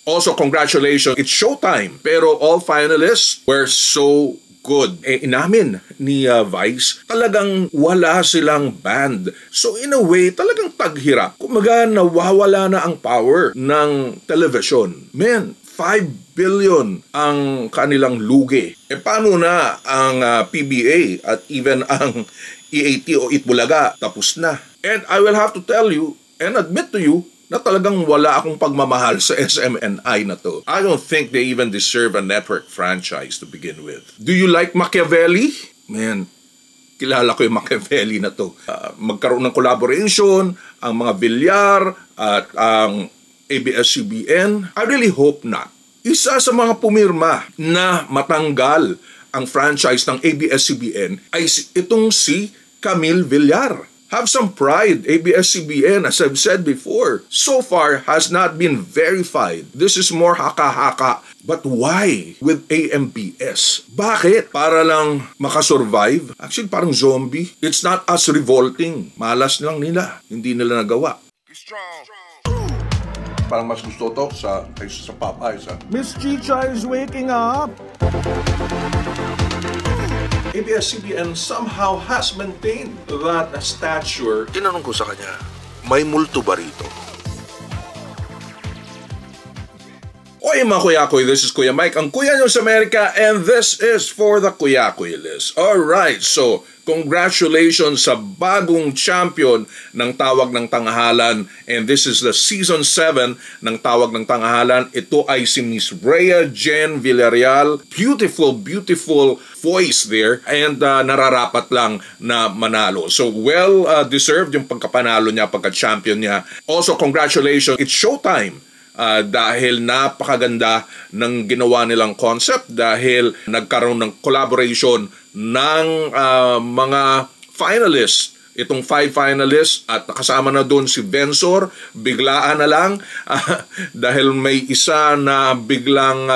Also, congratulations, it's showtime. Pero all finalists were so good. Inamin ni Vice, talagang wala silang band. So in a way, talagang taghirap. Kumaga nawawala na ang power ng television. Man, 5 billion ang kanilang lugi. Paano na ang PBA at even ang EAT o Itbulaga? Tapos na. And I will have to tell you and admit to you na talagang wala akong pagmamahal sa SMNI na to. I don't think they even deserve a network franchise to begin with. Do you like Machiavelli? Man, kilala ko yung Machiavelli na to. Magkaroon ng collaboration, ang mga Villar at ang ABS-CBN. I really hope not. Isa sa mga pumirma na matanggal ang franchise ng ABS-CBN ay itong si Camille Villar. Have some pride, ABS-CBN, as I've said before, so far has not been verified. This is more haka-haka. But why with AMBS? Bakit? Para lang makasurvive? Actually, parang zombie. It's not as revolting. Malas lang nila. Hindi nila nagawa. Parang mas gusto to sa Popeyes. Miss Chicha is waking up! ABS-CBN somehow has maintained that stature. Tinanong ko sa kanya, may multo ba rito? Oy mga Kuyakoy, this is Kuya Mike, ang Kuya nyo sa Amerika, and this is for the Kuyakoy list. Alright, so congratulations sa bagong champion ng Tawag ng Tanghalan, and this is the season 7 ng Tawag ng Tanghalan. Ito ay si Miss Rhea Jen Villarreal. Beautiful, beautiful voice there, and nararapat lang na manalo. So well deserved yung pagkapanalo niya, pagka-champion niya. Also congratulations, it's showtime. Dahil napakaganda ng ginawa nilang concept, dahil nagkaroon ng collaboration ng mga finalists, itong 5 finalists, at kasama na doon si Vensor. Biglaan na lang dahil may isa na biglang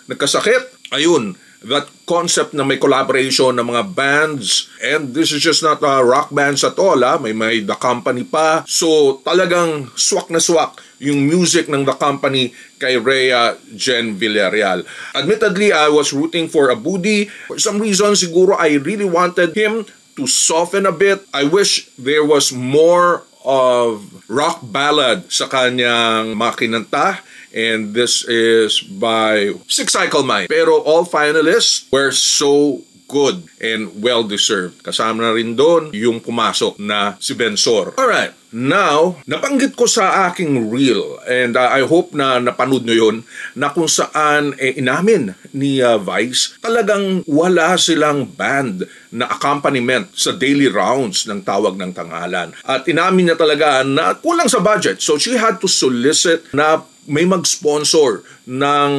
nagkasakit. Ayun, that concept na may collaboration ng mga bands, and this is just not rock bands at all, may The Company pa. So talagang swak na swak yung music ng The Company kay Rhea Jen Villarreal. Admittedly, I was rooting for Abudi. For some reason, siguro I really wanted him to soften a bit. I wish there was more of rock ballad sa kanyang mga kinanta. And this is by Six Cycle Mind. Pero all finalists were so good and well-deserved. Kasama na rin doon yung pumasok na si Vensor. Alright, now, nabanggit ko sa aking reel, and I hope na napanood nyo yun, na kung saan inamin ni Vice, talagang wala silang band na accompaniment sa daily rounds ng Tawag ng Tanghalan. At inamin niya talaga na kulang sa budget. So she had to solicit na may mag-sponsor ng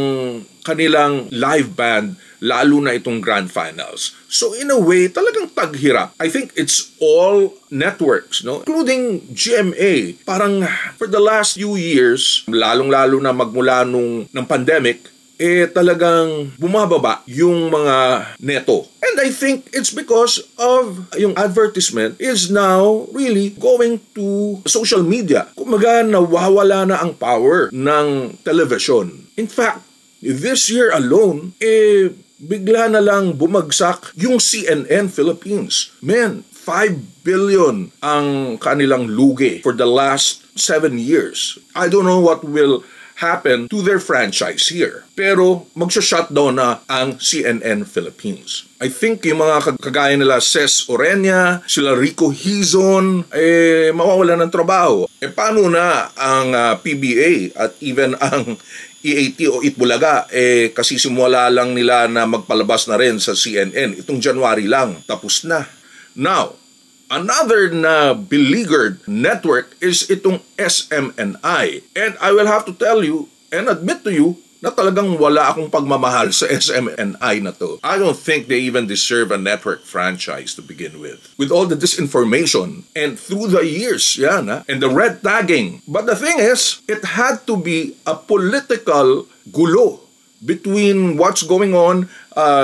kanilang live band, lalo na itong Grand Finals. So in a way, talagang taghirap. I think it's all networks, no? Including GMA. Parang for the last few years, lalong-lalo na magmula ng pandemic, talagang bumababa yung mga neto. And I think it's because of yung advertisement is now really going to social media. Kumaga nawawala na ang power ng television. In fact, this year alone, bigla na lang bumagsak yung CNN Philippines. Man, 5 billion ang kanilang lugi for the last 7 years. I don't know what will happen to their franchise here. Pero magsha-shutdown na ang CNN Philippines. I think yung mga kagaya nila Ces Orenya, sila Rico Hizon, mawawala ng trabaho. Paano na ang PBA at even ang EAT o Itbulaga, kasi simula lang nila na magpalabas na rin sa CNN. Itong January lang, tapos na. Now, another na beleaguered network is itong SMNI. And I will have to tell you and admit to you na talagang wala akong pagmamahal sa SMNI na to. I don't think they even deserve a network franchise to begin with. With all the disinformation and through the years, and the red tagging. But the thing is, it had to be a political gulo between what's going on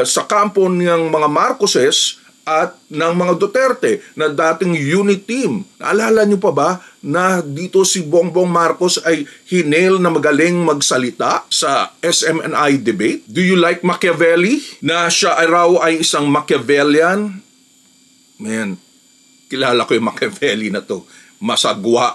sa kampo ng mga Marcoses at ng mga Duterte na dating unit team. Naalala niyo pa ba na dito si Bongbong Marcos ay hinail na magaling magsalita sa SMNI debate? Do you like Machiavelli? Na siya raw ay isang Machiavellian? Man, kilala ko yung Machiavelli na to. Masagwa.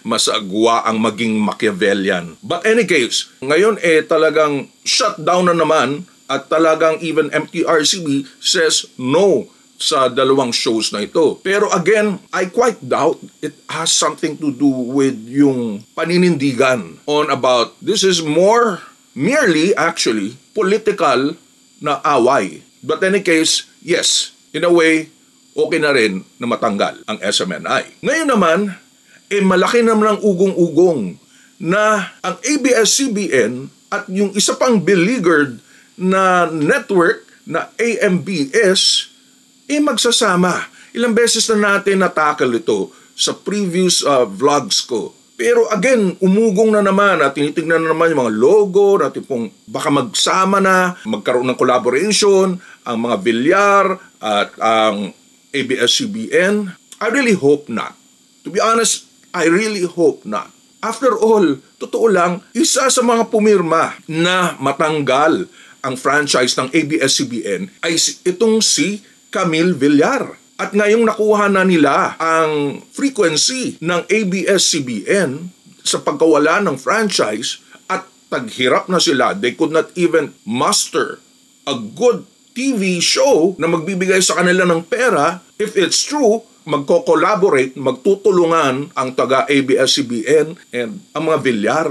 Masagwa ang maging Machiavellian. But any case, ngayon talagang shutdown na naman at talagang even MTRCB says no sa dalawang shows na ito. Pero again, I quite doubt it has something to do with yung paninindigan on about this is more merely actually political na away. But in any case, yes, in a way, okay na rin na matanggal ang SMNI. Ngayon naman, malaki naman ang ugong-ugong na ang ABS-CBN at yung isa pang beleaguered na network na AMBS magsasama. Ilang beses na natin na-tackle ito sa previous vlogs ko. Pero again, umugong na naman at tinitignan na naman yung mga logo natin pong baka magsama na, magkaroon ng collaboration, ang mga Villar at ang ABS-CBN. I really hope not. To be honest, I really hope not. After all, totoo lang, isa sa mga pumirma na matanggal ang franchise ng ABS-CBN ay itong si Camille Villar. At ngayong nakuha na nila ang frequency ng ABS-CBN sa pagkawala ng franchise at taghirap na sila. They could not even muster a good TV show na magbibigay sa kanila ng pera. If it's true, magko-collaborate, magtutulungan ang taga-ABS-CBN and ang mga Villar.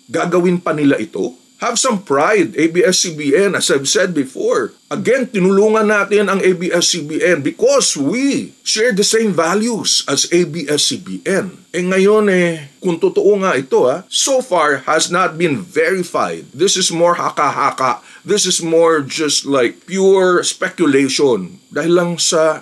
Gagawin pa nila ito? Have some pride, ABS-CBN, as I've said before. Again, tinulungan natin ang ABS-CBN because we share the same values as ABS-CBN. Ngayon kung totoo nga ito, so far has not been verified. This is more haka-haka. This is more just like pure speculation. Dahil lang sa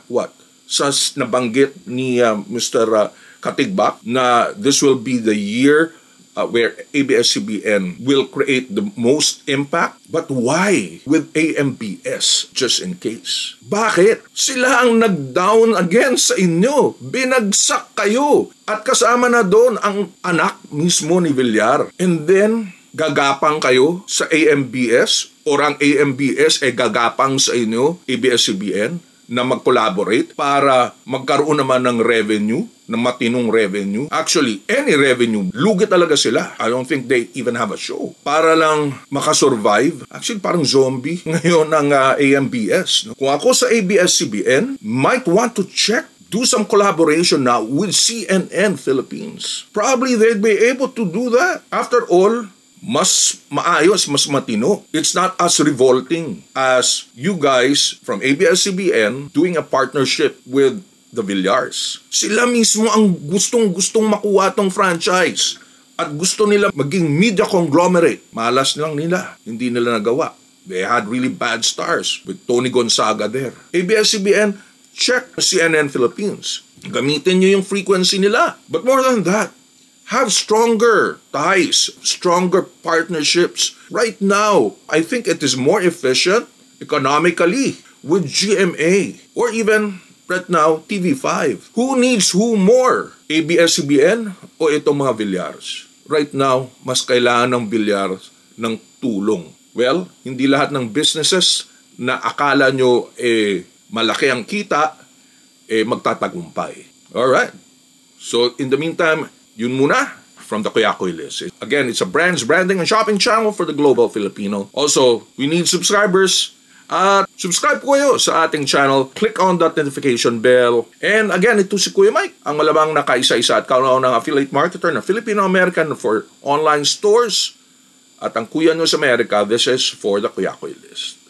sa nabanggit ni Mr. Katigbak na this will be the year where ABS-CBN will create the most impact. But why with AMBS, just in case? Bakit? Sila ang nag-down again sa inyo. Binagsak kayo. At kasama na doon ang anak mismo ni Villar. And then, gagapang kayo sa AMBS or ang AMBS gagapang sa inyo, ABS-CBN, na mag-collaborate para magkaroon naman ng revenue, ng matinong revenue. Actually, any revenue, lugi talaga sila. I don't think they even have a show. Para lang makasurvive. Actually, parang zombie ngayon ang AMBS. Kung ako sa ABS-CBN, might want to check, do some collaboration now with CNN Philippines. Probably they'd be able to do that. After all, mas maayos, mas matino. It's not as revolting as you guys from ABS-CBN doing a partnership with the Villars. Sila mismo ang gustong makuha tong franchise at gusto nila maging media conglomerate. Malas lang nila. Hindi nila nagawa. They had really bad stars with Tony Gonzaga there. ABS-CBN, check CNN Philippines. Gamitin nyo yung frequency nila. But more than that, have stronger ties, stronger partnerships. Right now, I think it is more efficient economically with GMA or even right now TV5. Who needs who more? ABS-CBN o itong mga Villars? Right now, mas kailangan ng Villars ng tulong. Well, hindi lahat ng businesses na akala nyo malaki ang kita, magtatagumpay. Alright. So, in the meantime, yun muna from the Kuyakoy List. Again, it's a branding and shopping channel for the global Filipino. Also, we need subscribers. Subscribe po kayo sa ating channel. Click on that notification bell. And again, ito si Kuya Mike, ang malamang nakaisa-isa at kauna-unang affiliate marketer na Filipino-American for online stores. At ang Kuya nyo sa Amerika, this is for the Kuyakoy List.